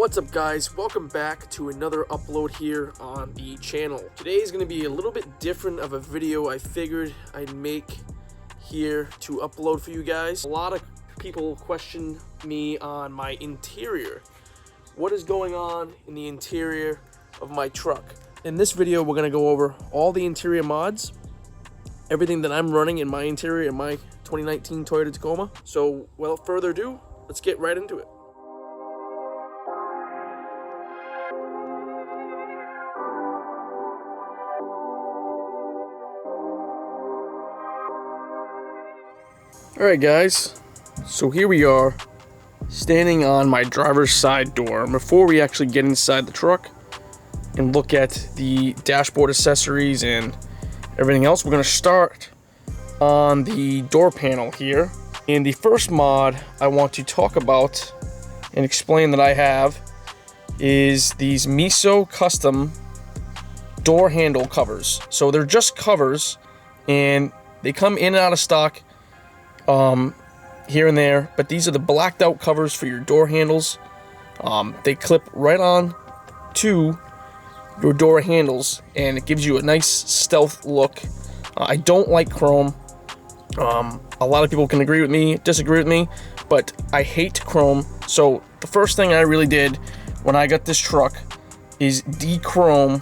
What's up guys, welcome back to another upload here on the channel. Today is going to be a little bit different of a video I figured I'd make here to upload for you guys. A lot of people question me on my interior. What is going on in the interior of my truck? In this video we're going to go over all the interior mods, everything that I'm running in my interior in my 2019 Toyota Tacoma. So without further ado, let's get right into it. Alright guys, so here we are standing on my driver's side door. Before we actually get inside the truck and look at the dashboard accessories and everything else, we're going to start on the door panel here. And the first mod I want to talk about and explain that I have is these Miso custom door handle covers. So they're just covers and they come in and out of stock here and there, but these are the blacked out covers for your door handles. They clip right on to your door handles and it gives you a nice stealth look. I don't like chrome. A lot of people can agree with me, disagree with me, but I hate chrome. So the first thing I really did when I got this truck is de-chrome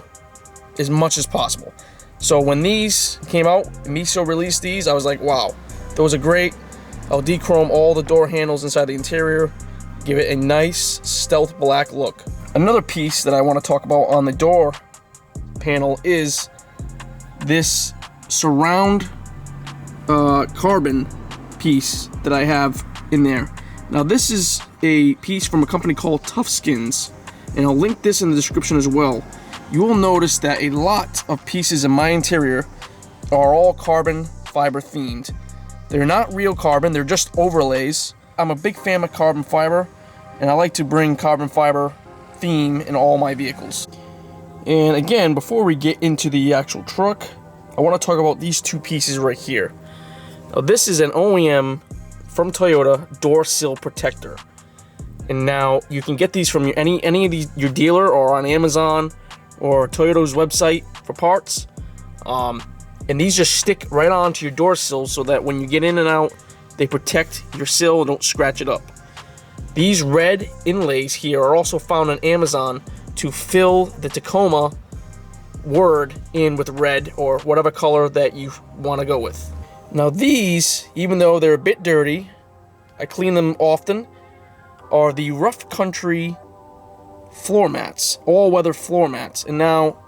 as much as possible. So when these came out, Miso released these, I was like, wow, those are great. I'll de-chrome all the door handles inside the interior, give it a nice stealth black look. Another piece that I want to talk about on the door panel is this surround carbon piece that I have in there. Now this is a piece from a company called Tough Skins, and I'll link this in the description as well. You will notice that a lot of pieces in my interior are all carbon fiber themed. They're not real carbon, they're just overlays. I'm a big fan of carbon fiber, and I like to bring carbon fiber theme in all my vehicles. And again, before we get into the actual truck, I want to talk about these two pieces right here. Now this is an OEM from Toyota door sill protector. And now you can get these from any of these, your dealer or on Amazon or Toyota's website for parts. And these just stick right onto your door sill so that when you get in and out, they protect your sill and don't scratch it up. These red inlays here are also found on Amazon to fill the Tacoma word in with red or whatever color that you want to go with. Now these, even though they're a bit dirty, I clean them often, are the Rough Country floor mats, all-weather floor mats. And now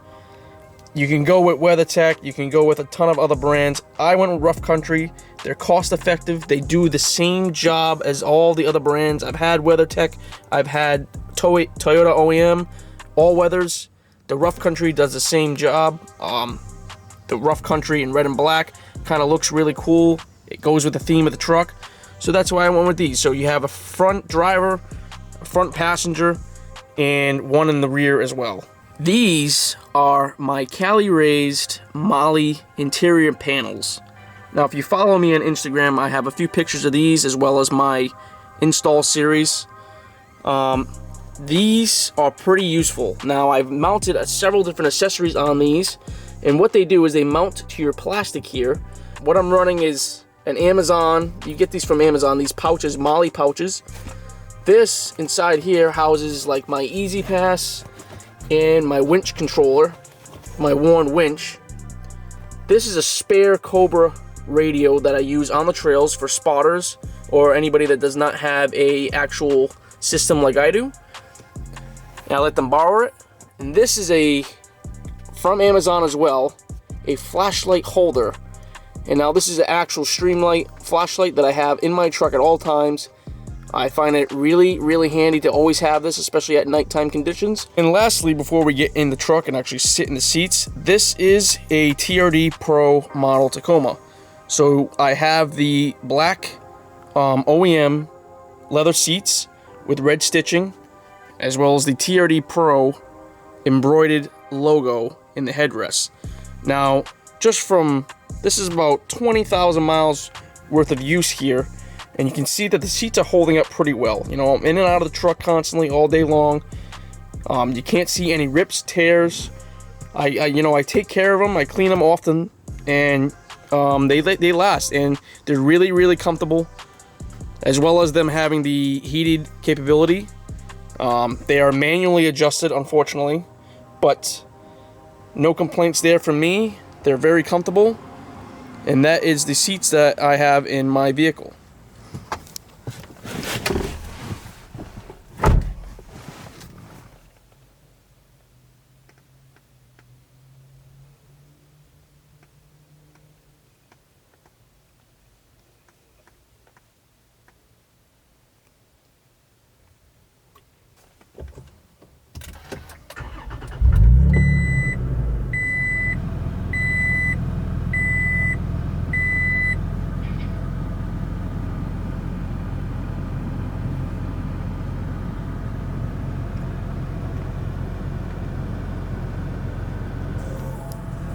you can go with WeatherTech, you can go with a ton of other brands. I went with Rough Country. They're cost effective. They do the same job as all the other brands. I've had WeatherTech, I've had Toyota OEM, all weathers. The Rough Country does the same job. The Rough Country in red and black kind of looks really cool. It goes with the theme of the truck. So that's why I went with these. So you have a front driver, a front passenger, and one in the rear as well. These are my Cali raised Molly interior panels. Now if you follow me on Instagram, I have a few pictures of these as well as my install series. These are pretty useful. Now I've mounted several different accessories on these, and what they do is they mount to your plastic here. What I'm running is an Amazon, you get these from Amazon, these pouches, Molly pouches. This inside here houses like my Easy Pass and my winch controller, my Warn winch. This is a spare Cobra radio that I use on the trails for spotters or anybody that does not have a actual system like I do. And I let them borrow it. And this is from Amazon as well, a flashlight holder. And now this is an actual Streamlight flashlight that I have in my truck at all times. I find it really, really handy to always have this, especially at nighttime conditions. And lastly, before we get in the truck and actually sit in the seats, this is a TRD Pro model Tacoma. So I have the black OEM leather seats with red stitching, as well as the TRD Pro embroidered logo in the headrest. Now, this is about 20,000 miles worth of use here, and you can see that the seats are holding up pretty well. You know, I'm in and out of the truck constantly all day long, You can't see any rips, tears. I take care of them. I clean them often, and they last, and they're really, really comfortable, as well as them having the heated capability. They are manually adjusted, unfortunately, but no complaints there from me. They're very comfortable, and that is the seats that I have in my vehicle.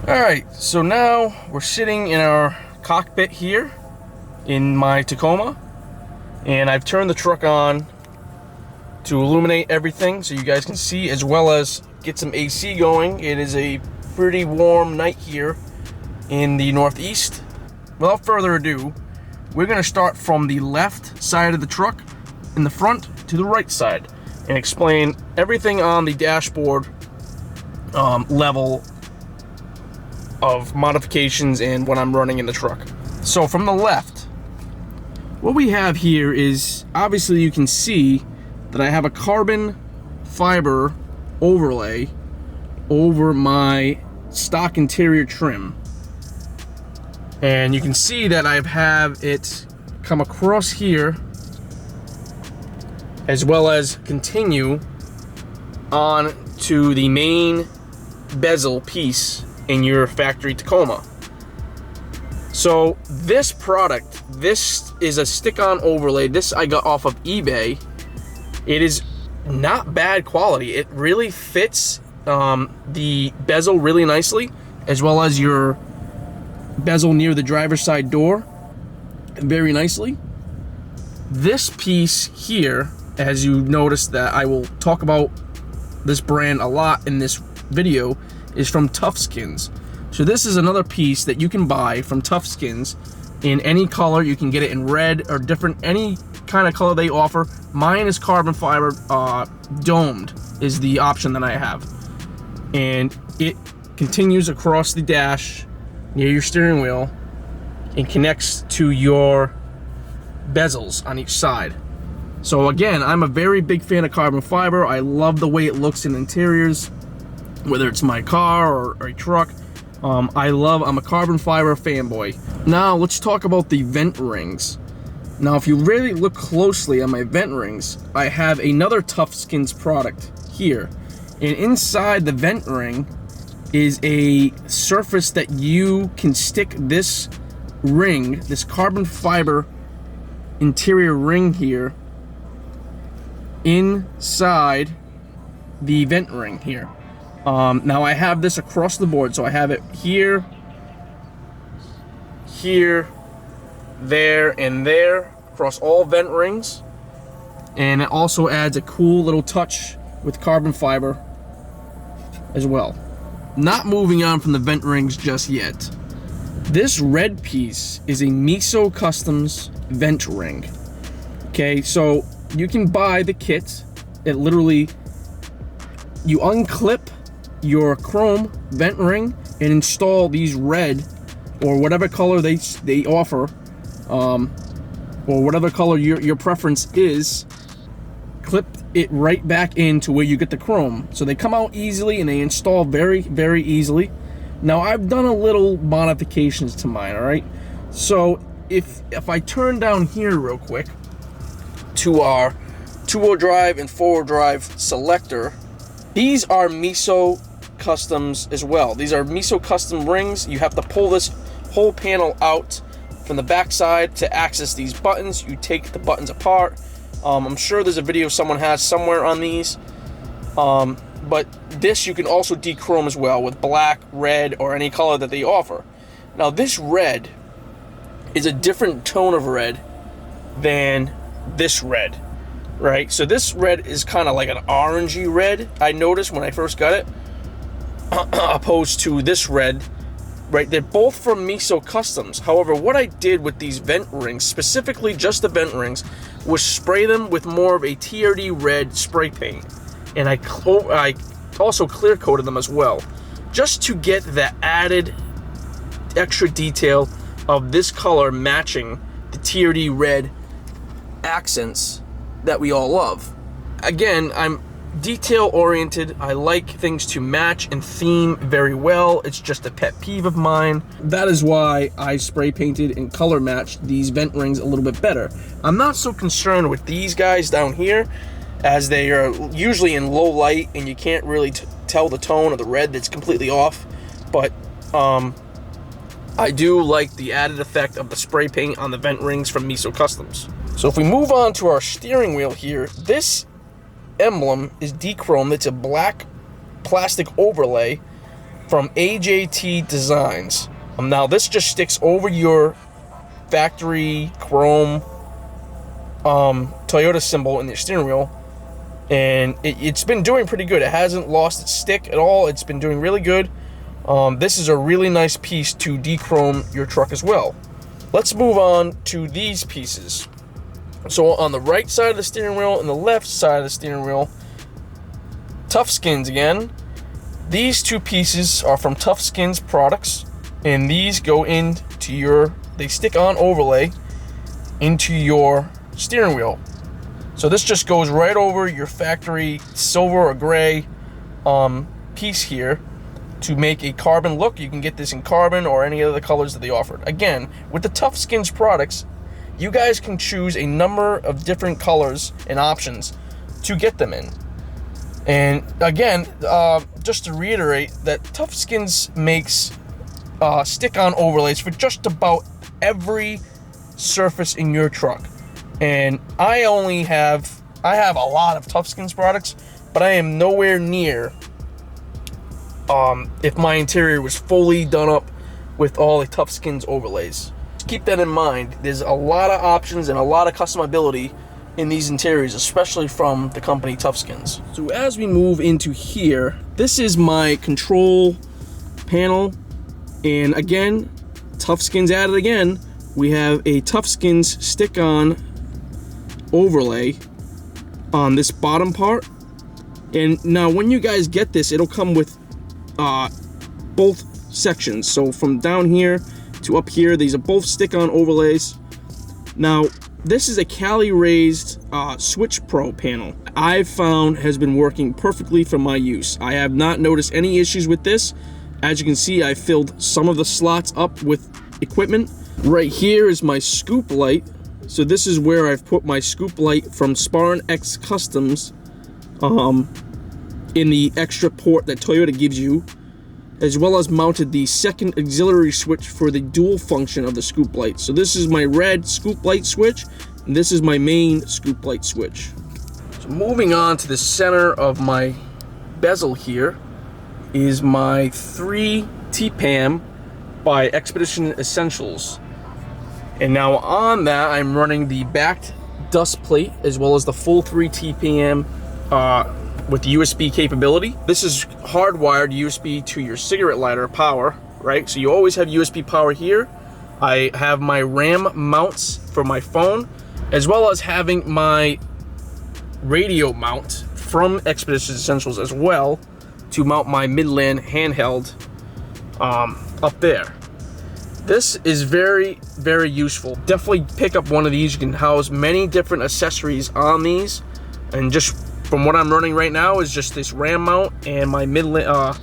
Alright, so now we're sitting in our cockpit here in my Tacoma, and I've turned the truck on to illuminate everything so you guys can see, as well as get some AC going. It is a pretty warm night here in the Northeast. Without further ado, we're going to start from the left side of the truck in the front to the right side and explain everything on the dashboard level of modifications and what I'm running in the truck. So from the left, what we have here is, obviously you can see that I have a carbon fiber overlay over my stock interior trim, and you can see that I have it come across here as well as continue on to the main bezel piece in your factory Tacoma. So this product, this is a stick-on overlay. This I got off of eBay. It is not bad quality. It really fits the bezel really nicely, as well as your bezel near the driver's side door very nicely. This piece here, as you notice that I will talk about this brand a lot in this video, is from Toughskins. So this is another piece that you can buy from Toughskins in any color. You can get it in red or different, any kind of color they offer. Mine is carbon fiber, domed is the option that I have, and it continues across the dash near your steering wheel and connects to your bezels on each side. So again, I'm a very big fan of carbon fiber. I love the way it looks in interiors, whether it's my car or a truck. I'm a carbon fiber fanboy. Now let's talk about the vent rings. Now if you really look closely at my vent rings, I have another Toughskins product here, and inside the vent ring is a surface that you can stick this ring, this carbon fiber interior ring here, inside the vent ring here. Now I have this across the board, so I have it here, here, there, and there, across all vent rings. And it also adds a cool little touch with carbon fiber as well. Not moving on from the vent rings just yet. This red piece is a Miso Customs vent ring. Okay, so you can buy the kit. It literally, you unclip your chrome vent ring and install these red or whatever color they offer, or whatever color your preference is. Clip it right back into where you get the chrome, so they come out easily and they install very, very easily. Now I've done a little modifications to mine. All right, so if I turn down here real quick to our 2-wheel drive and 4-wheel drive selector, these are Miso Customs as well. These are Miso Custom rings. You have to pull this whole panel out from the back side to access these buttons. You take the buttons apart. I'm sure there's a video someone has somewhere on these, but this you can also dechrome as well with black, red, or any color that they offer. Now this red is a different tone of red than this red. right? So this red is kind of like an orangey red, I noticed when I first got it, opposed to this red, right? They're both from Miso Customs. However, what I did with these vent rings, specifically just the vent rings, was spray them with more of a TRD red spray paint. And I also clear coated them as well, just to get the added extra detail of this color matching the TRD red accents that we all love. Again, I'm detail oriented. I like things to match and theme very well. It's just a pet peeve of mine. That is why I spray painted and color matched these vent rings a little bit better. I'm not so concerned with these guys down here, as they are usually in low light and you can't really tell the tone of the red that's completely off. But I do like the added effect of the spray paint on the vent rings from Miso Customs. So if we move on to our steering wheel here, this emblem is D-Chrome. It's a black plastic overlay from AJT Designs. Now this just sticks over your factory chrome Toyota symbol in your steering wheel, and it's been doing pretty good. It hasn't lost its stick at all. It's been doing really good. This is a really nice piece to D-Chrome your truck as well. Let's move on to these pieces. So on the right side of the steering wheel and the left side of the steering wheel, Tough Skins again. These two pieces are from Tough Skins products, and these go into your, they stick on overlay into your steering wheel. So this just goes right over your factory silver or gray piece here to make a carbon look. You can get this in carbon or any other colors that they offered. Again, with the Tough Skins products, you guys can choose a number of different colors and options to get them in. And again, just to reiterate, that Tough Skins makes stick-on overlays for just about every surface in your truck. And I have a lot of Tough Skins products, but I am nowhere near if my interior was fully done up with all the Tough Skins overlays. Keep that in mind. There's a lot of options and a lot of customability in these interiors, especially from the company Tough Skins. So as we move into here, this is my control panel, and again, Tough Skins added again. We have a Tough Skins stick-on overlay on this bottom part, and now when you guys get this, it'll come with both sections. So from down here to up here, these are both stick-on overlays. Now this is a Cali raised Switch Pro panel. I've found has been working perfectly for my use. I have not noticed any issues with this. As you can see, I filled some of the slots up with equipment. Right here is my scoop light. So this is where I've put my scoop light from Spartan X Customs in the extra port that Toyota gives you, as well as mounted the second auxiliary switch for the dual function of the scoop light. So this is my red scoop light switch, and this is my main scoop light switch. So moving on to the center of my bezel here is my 3 TPAM by Expedition Essentials. And now on that, I'm running the backed dust plate as well as the full 3 TPM with USB capability. This is hardwired USB to your cigarette lighter power, right? So you always have USB power here. I have my RAM mounts for my phone, as well as having my radio mount from Expedition Essentials as well to mount my Midland handheld up there. This is very, very useful. Definitely pick up one of these. You can house many different accessories on these, and just from what I'm running right now is just this RAM mount and my Midland,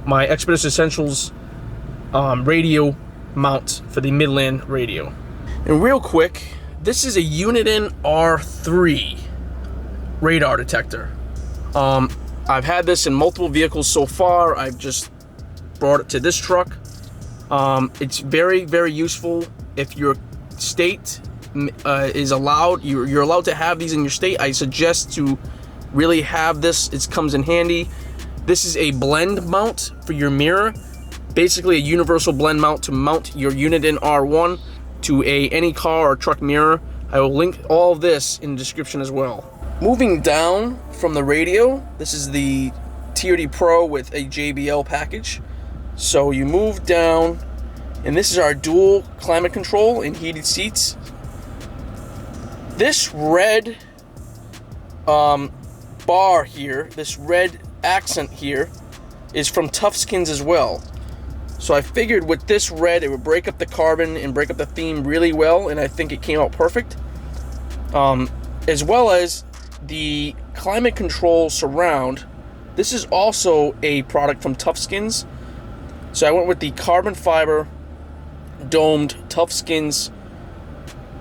my Expedition Essentials radio mount for the Midland radio. And real quick, this is a Uniden R3 radar detector. I've had this in multiple vehicles so far. I've just brought it to this truck. It's very, very useful if your state is allowed. You're allowed to have these in your state. I suggest to really have this. It comes in handy. This is a blend mount for your mirror, basically a universal blend mount to mount your Uniden R1 to any car or truck mirror. I will link all of this in the description as well. Moving down from the radio, this is the TRD Pro with a JBL package. So you move down, and this is our dual climate control and heated seats. This red bar here, this red accent here, is from Toughskins as well. So I figured with this red, it would break up the carbon and break up the theme really well, and I think it came out perfect. As well as the climate control surround. This is also a product from Toughskins. So I went with the carbon fiber domed Toughskins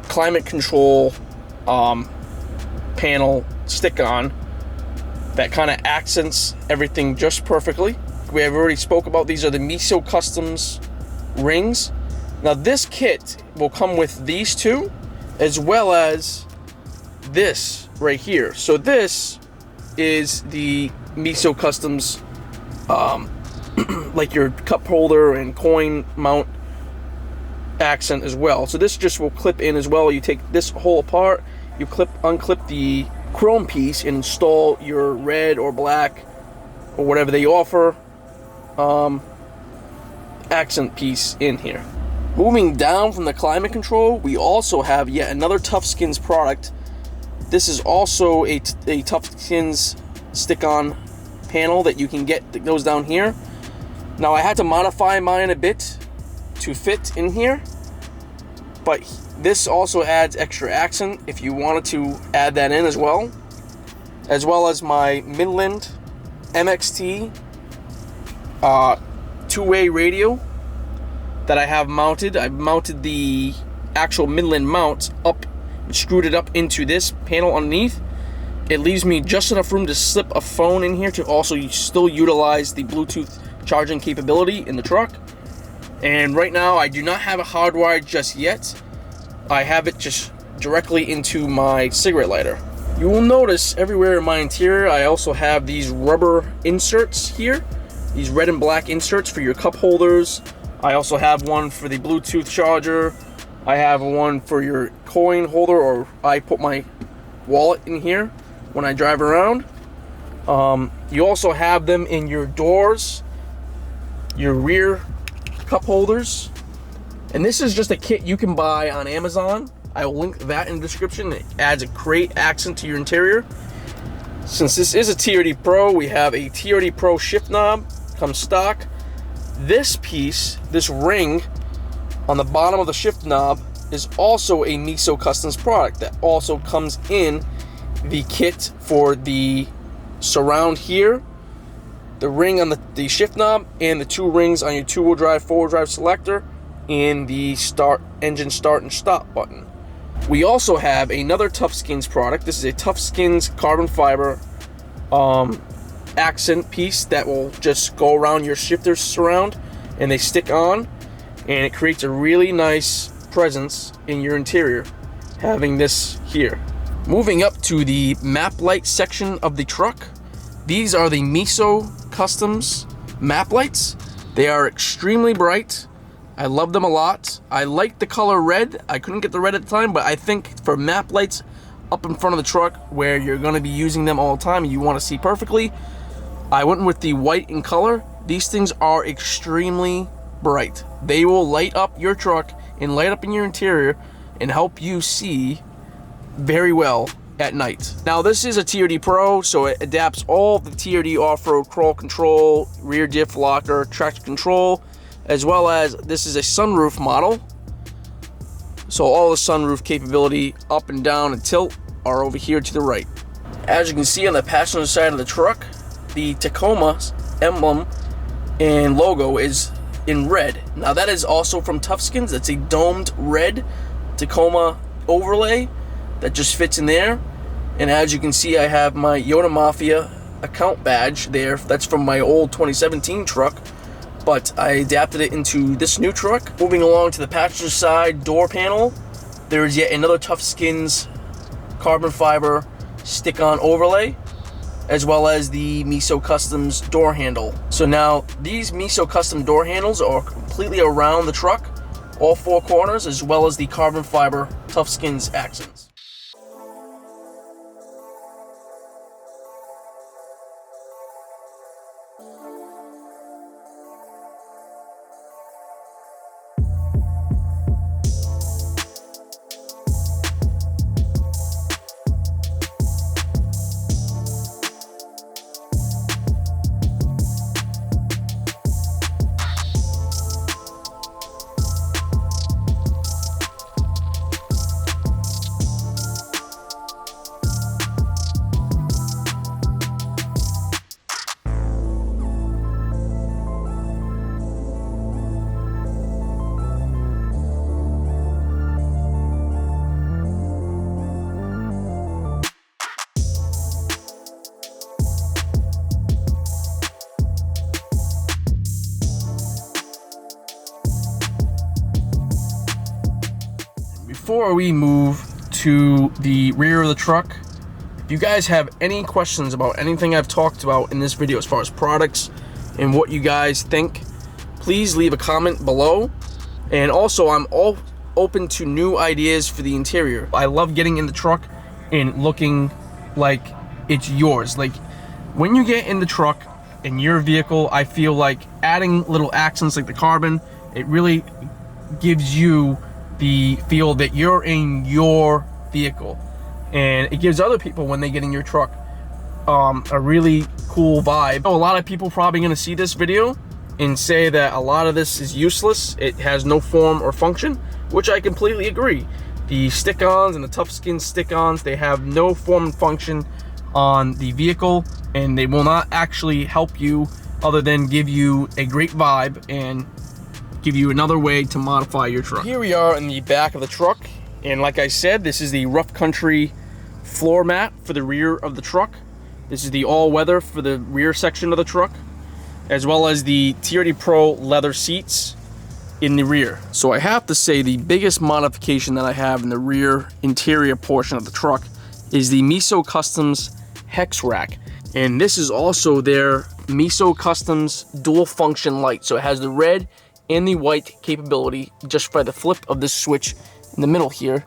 climate control panel stick-on that kind of accents everything just perfectly. We have already spoke about, these are the Miso Customs rings. Now this kit will come with these two, as well as this right here. So this is the Miso Customs, like your cup holder and coin mount accent as well. So this just will clip in as well. You take this whole apart, you unclip the chrome piece and install your red or black or whatever they offer accent piece in here. Moving down from the climate control, we also have yet another Toughskins product. This is also a Toughskins stick-on panel that you can get that goes down here. Now I had to modify mine a bit to fit in here, but this also adds extra accent if you wanted to add that in as well as my Midland MXT two-way radio that I have mounted. I've mounted the actual Midland mount up and screwed it up into this panel underneath. It leaves me just enough room to slip a phone in here to also still utilize the Bluetooth charging capability in the truck. And right now I do not have it hardwired just yet. I have it just directly into my cigarette lighter. You will notice everywhere in my interior I also have these rubber inserts here. These red and black inserts for your cup holders. I also have one for the Bluetooth charger. I have one for your coin holder, or I put my wallet in here when I drive around. You also have them in your doors, your rear cup holders. And this is just a kit you can buy on Amazon. I will link that in the description. It adds a great accent to your interior. Since this is a TRD Pro, we have a TRD Pro shift knob, comes stock. This piece, this ring on the bottom of the shift knob, is also a Miso Customs product that also comes in the kit for the surround here, the ring on the shift knob, and the two rings on your two-wheel drive, four-wheel drive selector, and the engine start and stop button. We also have another Toughskins product. This is a Toughskins carbon fiber accent piece that will just go around your shifter surround, and they stick on, and it creates a really nice presence in your interior having this here. Moving up to the map light section of the truck, these are the Miso Customs map lights. They are extremely bright. I love them a lot. I like the color red. I couldn't get the red at the time, but I think for map lights up in front of the truck where you're going to be using them all the time and you want to see perfectly, I went with the white in color. These things are extremely bright. They will light up your truck and light up in your interior and help you see very well at night. Now this is a TRD Pro, so it adapts all the TRD off-road crawl control, rear diff locker, traction control, as well as this is a sunroof model. So all the sunroof capability up and down and tilt are over here to the right. As you can see on the passenger side of the truck, the Tacoma emblem and logo is in red. Now that is also from Toughskins. That's a domed red Tacoma overlay that just fits in there. And as you can see, I have my Yoda Mafia account badge there. That's from my old 2017 truck, but I adapted it into this new truck. Moving along to the passenger side door panel, there is yet another Toughskins carbon fiber stick-on overlay, as well as the Miso Customs door handle. So now these Miso Custom door handles are completely around the truck, all four corners, as well as the carbon fiber Toughskins accents. before we move to the rear of the truck, if you guys have any questions about anything I've talked about in this video as far as products and what you guys think, please leave a comment below. And also, I'm all open to new ideas for the interior. I love getting in the truck and looking like it's yours. Like, when you get in the truck in your vehicle, I feel like adding little accents like the carbon, it really gives you the feel that you're in your vehicle, and it gives other people, when they get in your truck, a really cool vibe. A lot of people probably gonna see this video and say that a lot of this is useless, it has no form or function, which I completely agree. The stick-ons and the tough skin stick-ons, they have no form and function on the vehicle, and they will not actually help you other than give you a great vibe and give you another way to modify your truck. Here we are in the back of the truck, and like I said, this is the rough country floor mat for the rear of the truck. This is the all-weather for the rear section of the truck, as well as the TRD Pro leather seats in the rear. So I have to say the biggest modification that I have in the rear interior portion of the truck is the Miso Customs Hex Rack. And this is also their Miso Customs dual function light. So it has the red and the white capability. Just by the flip of this switch in the middle here,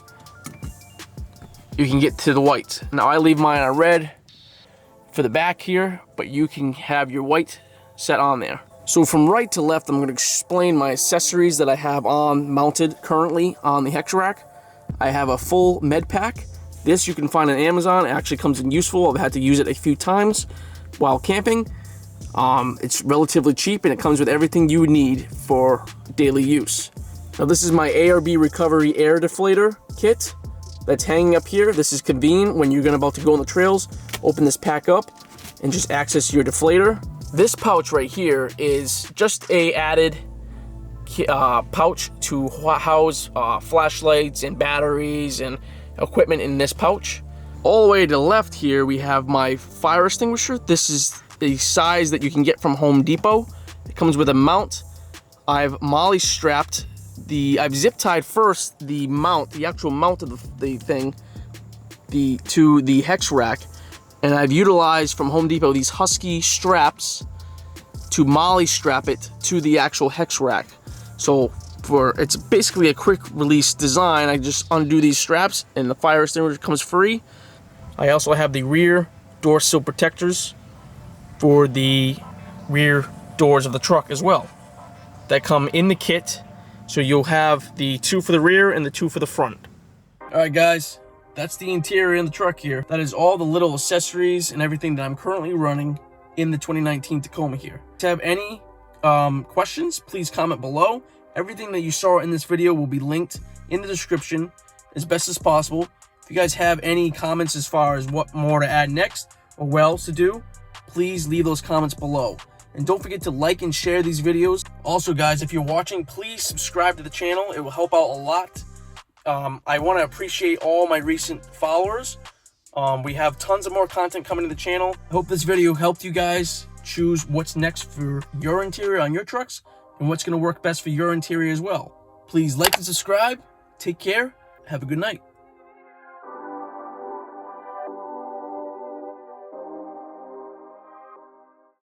you can get to the white. Now I leave mine on red for the back here, but you can have your white set on there. So from right to left, I'm going to explain my accessories that I have on mounted currently on the Hex Rack. I have a full med pack. This you can find on Amazon. It actually comes in useful. I've had to use it a few times while camping. It's relatively cheap, and it comes with everything you would need for daily use. Now this is my ARB Recovery Air Deflator kit that's hanging up here. This is convenient when you're about to go on the trails. Open this pack up and just access your deflator. This pouch right here is just a added pouch to house flashlights and batteries and equipment in this pouch. All the way to the left here, we have my fire extinguisher. This is the size that you can get from Home Depot. It comes with a mount. I've molly strapped I've zip tied first the mount, the actual mount of the thing, to the Hex Rack. And I've utilized from Home Depot these Husky straps to molly strap it to the actual Hex Rack. So it's basically a quick release design. I just undo these straps and the fire extinguisher comes free. I also have the rear door sill protectors for the rear doors of the truck as well, that come in the kit. So you'll have the two for the rear and the two for the front. All right, guys. That's the interior in the truck here. That is all the little accessories and everything that I'm currently running in the 2019 Tacoma here. If you have any questions, please comment below. Everything that you saw in this video will be linked in the description as best as possible. If you guys have any comments as far as what more to add next or what else to do, please leave those comments below. And don't forget to like and share these videos. Also, guys, if you're watching, please subscribe to the channel. It will help out a lot. I want to appreciate all my recent followers. We have tons of more content coming to the channel. I hope this video helped you guys choose what's next for your interior on your trucks and what's going to work best for your interior as well. Please like and subscribe. Take care. Have a good night.